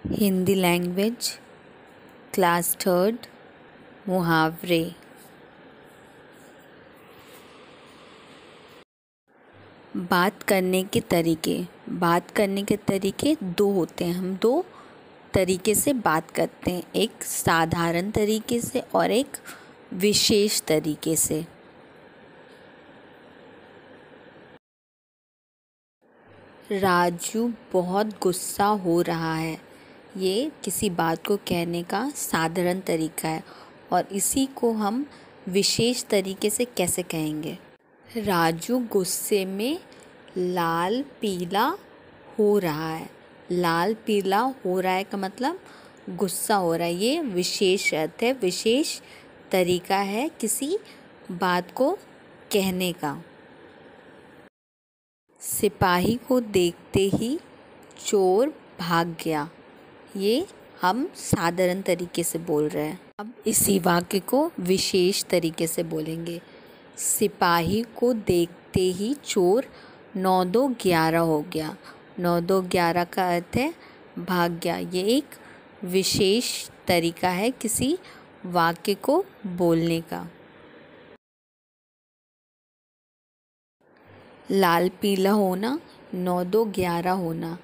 Hindi language class third मुहावरे। बात करने के तरीके दो होते हैं। हम दो तरीके से बात करते हैं, एक साधारण तरीके से और एक विशेष तरीके से। राजू बहुत गुस्सा हो रहा है। ये किसी बात को कहने का साधारण तरीका है और इसी को हम विशेष तरीके से कैसे कहेंगे? राजू गुस्से में लाल पीला हो रहा है। लाल पीला हो रहा है का मतलब गुस्सा हो रहा है। ये विशेष अर्थ है, विशेष तरीका है किसी बात को कहने का। सिपाही को देखते ही चोर भाग गया। ये हम साधारण तरीके से बोल रहे हैं। अब इसी वाक्य को विशेष तरीके से बोलेंगे। सिपाही को देखते ही चोर 9-2-11 हो गया। 9-2-11 का अर्थ है भाग गया। ये एक विशेष तरीका है किसी वाक्य को बोलने का। लाल पीला होना, 9-2-11 होना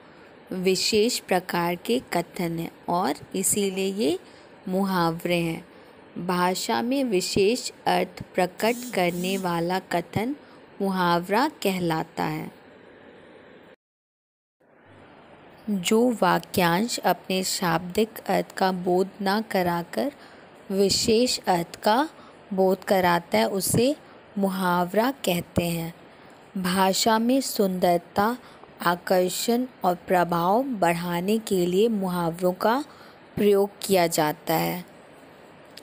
विशेष प्रकार के कथन हैं और इसीलिए ये मुहावरे हैं। भाषा में विशेष अर्थ प्रकट करने वाला कथन मुहावरा कहलाता है। जो वाक्यांश अपने शाब्दिक अर्थ का बोध न कराकर विशेष अर्थ का बोध कराता है उसे मुहावरा कहते हैं। भाषा में सुंदरता, आकर्षण और प्रभाव बढ़ाने के लिए मुहावरों का प्रयोग किया जाता है।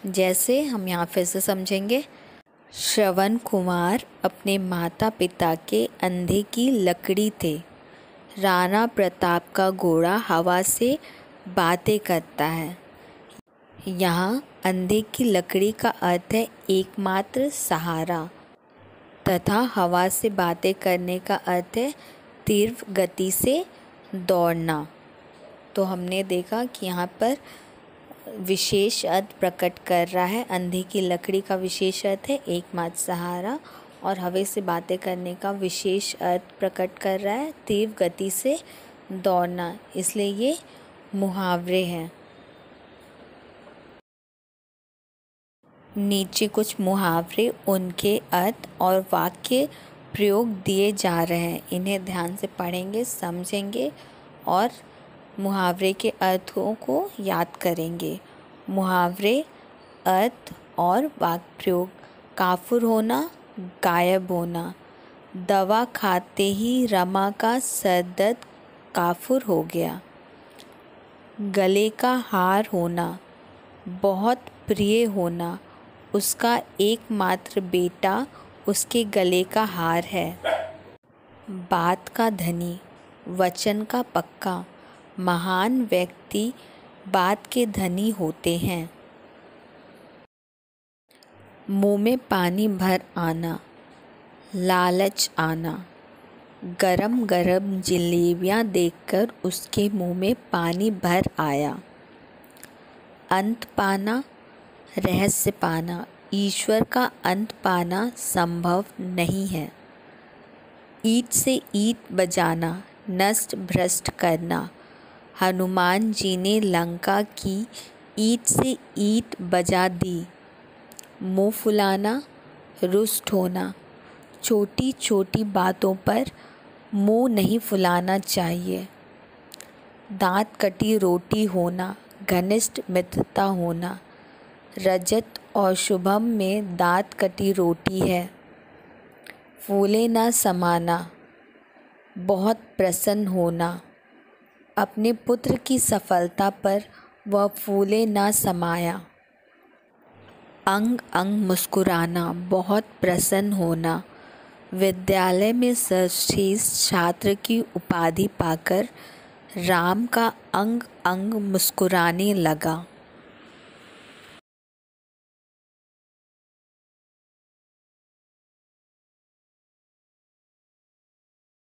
जैसे हम यहाँ फिर से समझेंगे। श्रवण कुमार अपने माता पिता के अंधे की लकड़ी थे। राणा प्रताप का घोड़ा हवा से बातें करता है। यहाँ अंधे की लकड़ी का अर्थ है एकमात्र सहारा तथा हवा से बातें करने का अर्थ है तीव्र गति से दौड़ना। तो हमने देखा कि यहाँ पर विशेष अर्थ प्रकट कर रहा है। अंधे की लकड़ी का विशेष अर्थ है एकमात्र सहारा और हवा से बातें करने का विशेष अर्थ प्रकट कर रहा है तीव्र गति से दौड़ना। इसलिए ये मुहावरे हैं। नीचे कुछ मुहावरे, उनके अर्थ और वाक्य प्रयोग दिए जा रहे हैं। इन्हें ध्यान से पढ़ेंगे, समझेंगे और मुहावरे के अर्थों को याद करेंगे। मुहावरे अर्थ और वाक्य प्रयोग। काफुर होना, गायब होना। दवा खाते ही रमा का सर दर्द काफुर हो गया। गले का हार होना, बहुत प्रिय होना। उसका एकमात्र बेटा उसके गले का हार है। बात का धनी, वचन का पक्का। महान व्यक्ति बात के धनी होते हैं। मुंह में पानी भर आना, लालच आना। गरम गरम जलेबियाँ देखकर उसके मुंह में पानी भर आया। अंत पाना, रहस्य पाना। ईश्वर का अंत पाना संभव नहीं है। ईंट से ईंट बजाना, नष्ट भ्रष्ट करना। हनुमान जी ने लंका की ईंट से ईंट बजा दी। मुँह फुलाना, रुष्ट होना। छोटी छोटी बातों पर मुँह नहीं फुलाना चाहिए। दांत कटी रोटी होना, घनिष्ठ मित्रता होना। रजत और शुभम में दांत कटी रोटी है। फूले ना समाना, बहुत प्रसन्न होना। अपने पुत्र की सफलता पर वह फूले ना समाया। अंग अंग मुस्कुराना, बहुत प्रसन्न होना। विद्यालय में सर्वश्रेष्ठ छात्र की उपाधि पाकर राम का अंग अंग मुस्कुराने लगा।